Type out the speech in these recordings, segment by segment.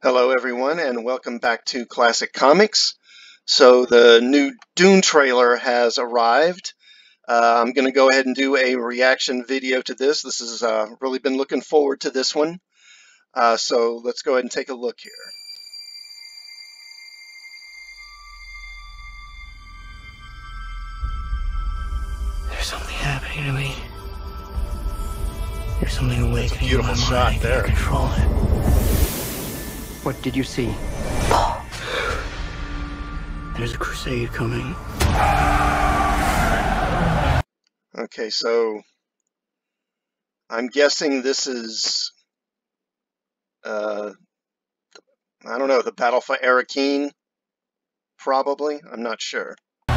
Hello everyone and welcome back to Classic Comics. So the new Dune trailer has arrived. I'm going to go ahead and do a reaction video to this. This has really been looking forward to this one. So let's go ahead and take a look here. There's something happening to me. There's something awakening. It's a beautiful in my shot mind. there. I can't control it. What did you see? There's a crusade coming. Okay, so I'm guessing this is, I don't know, the battle for Arrakeen? Probably. I'm not sure. Do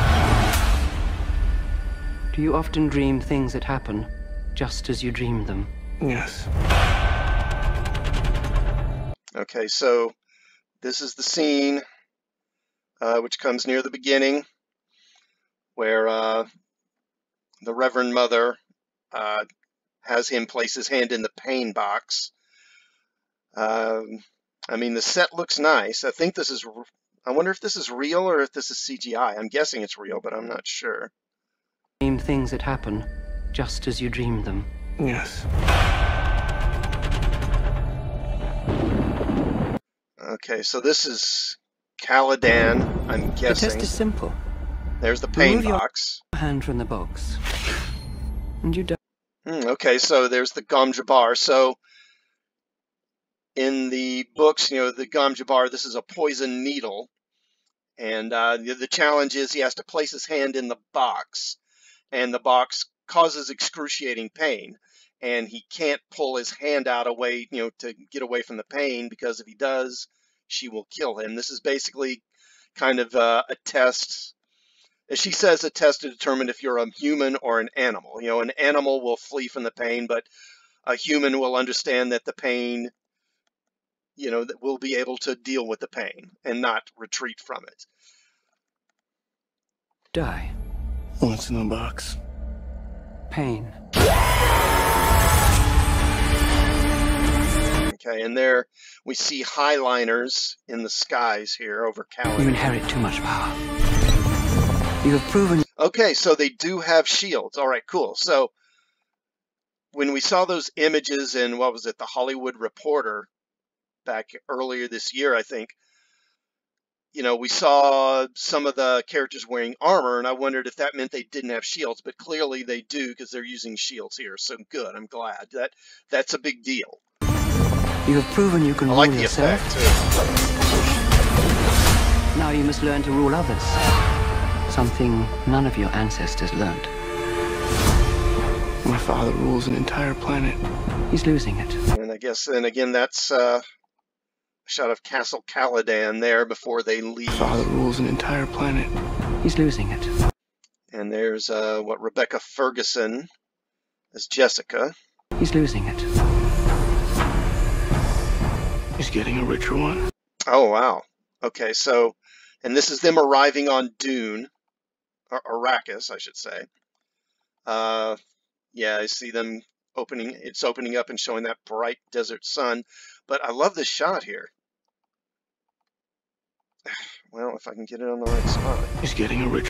you often dream things that happen just as you dreamed them? Yes. Okay, so this is the scene which comes near the beginning where the Reverend Mother has him place his hand in the pain box. I mean, the set looks nice. I think this is, I wonder if this is real or if this is CGI. I'm guessing it's real, but I'm not sure. Dream things that happen just as you dreamed them. Yes. Okay, so this is Caladan, I'm The guessing. test is simple. There's the pain Remove your box. hand from the box, and you die. Okay, so there's the Gom Jabbar. So in the books, you know, the Gom Jabbar, this is a poison needle. And the challenge is he has to place his hand in the box. And the box causes excruciating pain. And he can't pull his hand out away, you know, to get away from the pain, because if he does, she will kill him. This is basically kind of a test. As she says, a test to determine if you're a human or an animal. You know, an animal will flee from the pain, but a human will understand that the pain, you know, that will be able to deal with the pain and not retreat from it. Die. What's in the box? Pain. Okay, and there we see highliners in the skies here over You Caladan. inherit too much power. You have proven. Okay, so they do have shields. All right, cool. So when we saw those images in, what was it, the Hollywood Reporter back earlier this year, I think, you know, we saw some of the characters wearing armor, and I wondered if that meant they didn't have shields, but clearly they do because they're using shields here. So good, I'm glad. That's a big deal. You have proven you can I rule like the yourself. effect too. Now you must learn to rule others. Something none of your ancestors learned. My father rules an entire planet. He's losing it. And I guess, and again, that's a shot of Castle Caladan there before they leave. My father rules an entire planet. He's losing it. And there's what, Rebecca Ferguson as Jessica. He's losing it. He's getting a richer one. Oh wow. Okay, so, and this is them arriving on Dune, or Arrakis, I should say. Yeah, I see them opening. It's opening up and showing that bright desert sun. But I love this shot here. Well, if I can get it on the right spot. He's getting a richer.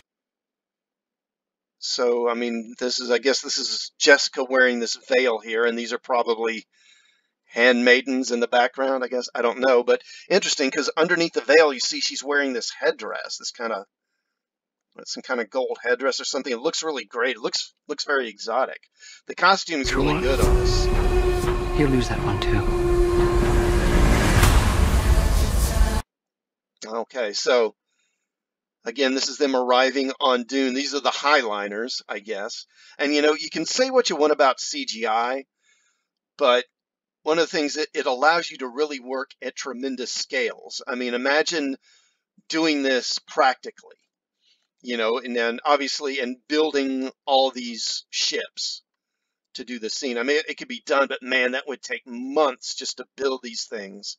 So, I mean, this is, I guess this is Jessica wearing this veil here, and these are probably handmaidens in the background, I guess. I don't know, but interesting, because underneath the veil, you see she's wearing this headdress, this kind of, some kind of gold headdress or something. It looks really great. It looks very exotic. The costume's really good on this. He'll lose that one too. Okay, so again, this is them arriving on Dune. These are the highliners, I guess. And you know, you can say what you want about CGI, but one of the things that it allows you to really work at tremendous scales. I mean, imagine doing this practically, you know, and then obviously, and building all these ships to do the scene. I mean, it could be done, but man, that would take months just to build these things.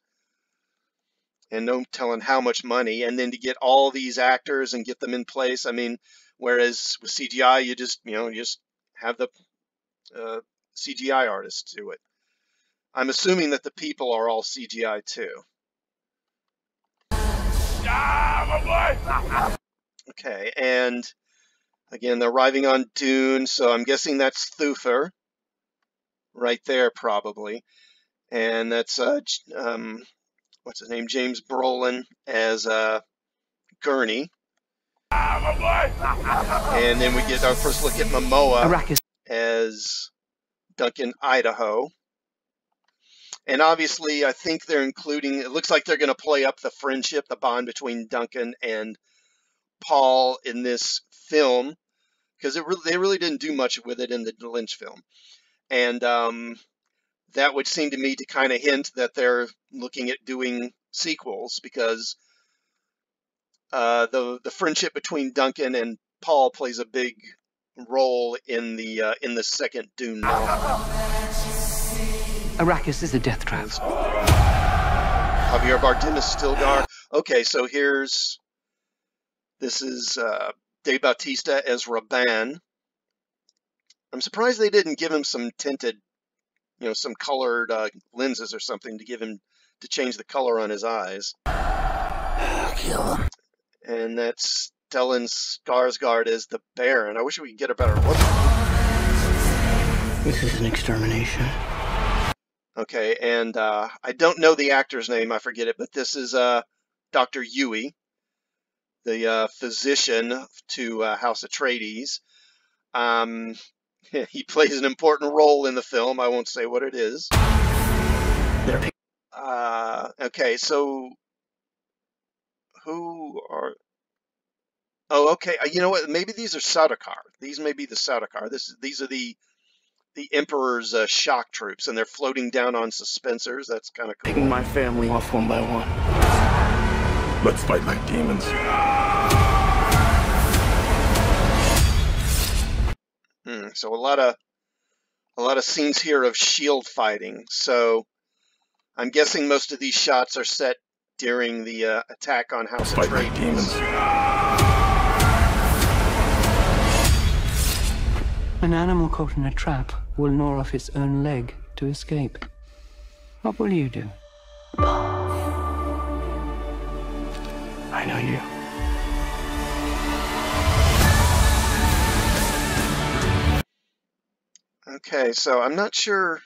And no telling how much money, and then to get all these actors and get them in place. I mean, whereas with CGI, you just, you know, you just have the CGI artists do it. I'm assuming that the people are all CGI too. Okay, and again, they're arriving on Dune, so I'm guessing that's Thufir right there, probably. And that's what's his name, James Brolin as Gurney. And then we get our first look at Momoa Arrakis. as Duncan Idaho. And obviously, I think they're including, it looks like they're going to play up the friendship, the bond between Duncan and Paul in this film, because they really didn't do much with it in the Lynch film. And that would seem to me to kind of hint that they're looking at doing sequels, because the friendship between Duncan and Paul plays a big role in the second Dune novel. Arrakis is a death trap. Javier Bardem is Stilgar. Okay, so this is Dave Bautista as Raban. I'm surprised they didn't give him some tinted, some colored lenses or something to change the color on his eyes. Kill him. And that's Stellan Skarsgård as the Baron. I wish we could get a better look. This is an extermination. Okay, and I don't know the actor's name, I forget it, but this is Dr. Yui, the physician to House Atreides. He plays an important role in the film. I won't say what it is. Okay, so who are... Oh, okay. You know what? Maybe these are Sardaukar. These may be the Sardaukar. These are the Emperor's shock troops, and they're floating down on suspensors. That's kind of cool. Taking my family off one by one. Let's fight like demons. So a lot of scenes here of shield fighting. So I'm guessing most of these shots are set during the attack on House Fight like Atreides. demons. An animal caught in a trap will gnaw off its own leg to escape. What will you do? I know you. Okay, so I'm not sure.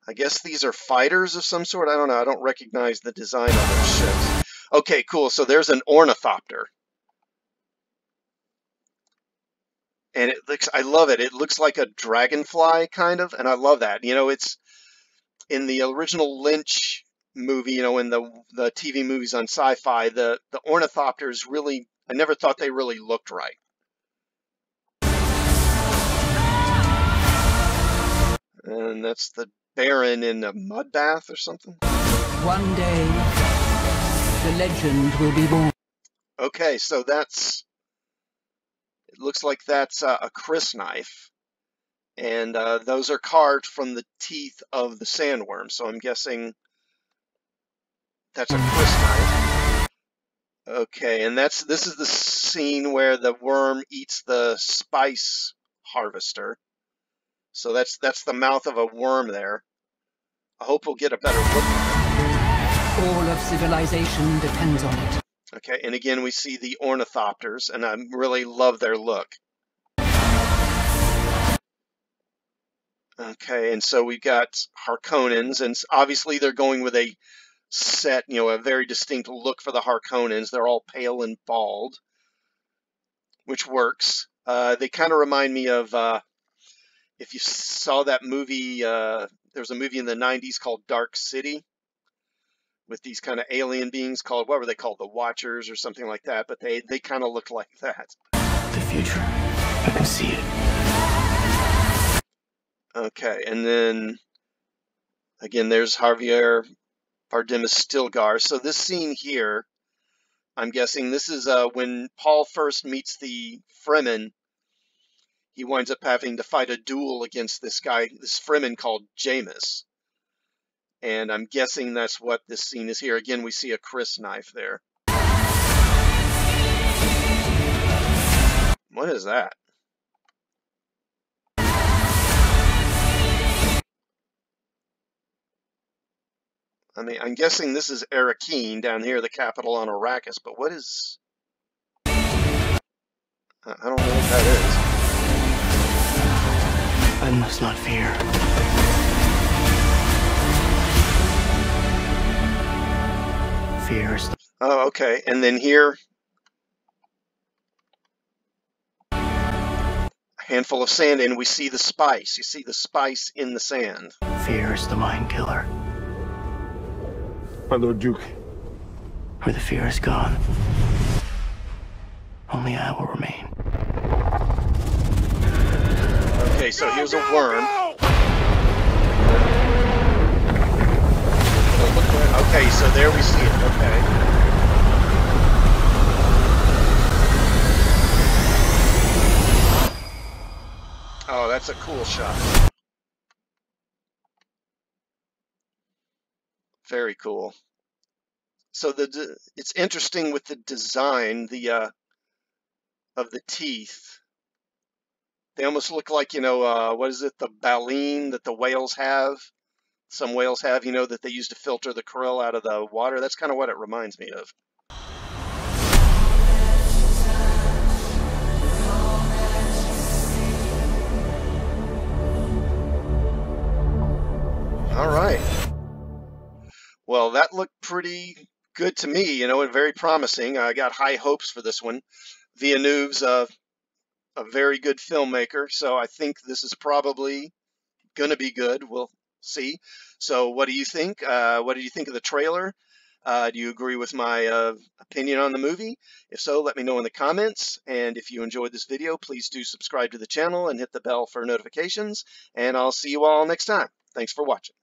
I guess these are fighters of some sort. I don't know. I don't recognize the design on those ships. Okay, cool. So there's an ornithopter. And I love it. It looks like a dragonfly, kind of, and I love that. It's in the original Lynch movie, in the TV movies on Sci-Fi, the ornithopters really, I never thought they really looked right. And that's the Baron in a mud bath or something. One day, the legend will be born. Okay, so it looks like that's a crysknife. And those are carved from the teeth of the sandworm. So I'm guessing that's a crysknife. Okay, and this is the scene where the worm eats the spice harvester. So that's the mouth of a worm there. I hope we'll get a better look at it. All of civilization depends on it. Okay, and again we see the ornithopters, and I really love their look. Okay, and so we've got Harkonnens, and obviously they're going with a set, a very distinct look for the Harkonnens. They're all pale and bald, which works. They kind of remind me of, if you saw that movie, there was a movie in the 90s called Dark City, with these kind of alien beings called, what were they called? The Watchers or something like that, but they kind of look like that. The future. I can see it. Okay, and then, again, there's Javier Bardem as Stilgar. So this scene here, I'm guessing this is when Paul first meets the Fremen. He winds up having to fight a duel against this Fremen called Jameis. And I'm guessing that's what this scene is here. Again, we see a crysknife there. What is that? I mean, I'm guessing this is Arrakeen down here, the capital on Arrakis, but what is... I don't know what that is. I must not fear. Fear is the... Oh, okay. And then here, a handful of sand, and we see the spice. You see the spice in the sand. Fear is the mind killer. My Lord Duke. Where the fear is gone, only I will remain. Okay, so here's a worm. Okay, so there we see it. Okay. Oh, that's a cool shot. Very cool. So it's interesting with the design, of the teeth. They almost look like, what is it, the baleen that the whales have? Some whales have, that they use to filter the krill out of the water. That's kind of what it reminds me of. All right. Well, that looked pretty good to me, and very promising. I got high hopes for this one. Villeneuve's a very good filmmaker, so I think this is probably going to be good. We'll see. So what do you think? What did you think of the trailer? Do you agree with my opinion on the movie? If so, let me know in the comments. And if you enjoyed this video, please do subscribe to the channel and hit the bell for notifications. And I'll see you all next time. Thanks for watching.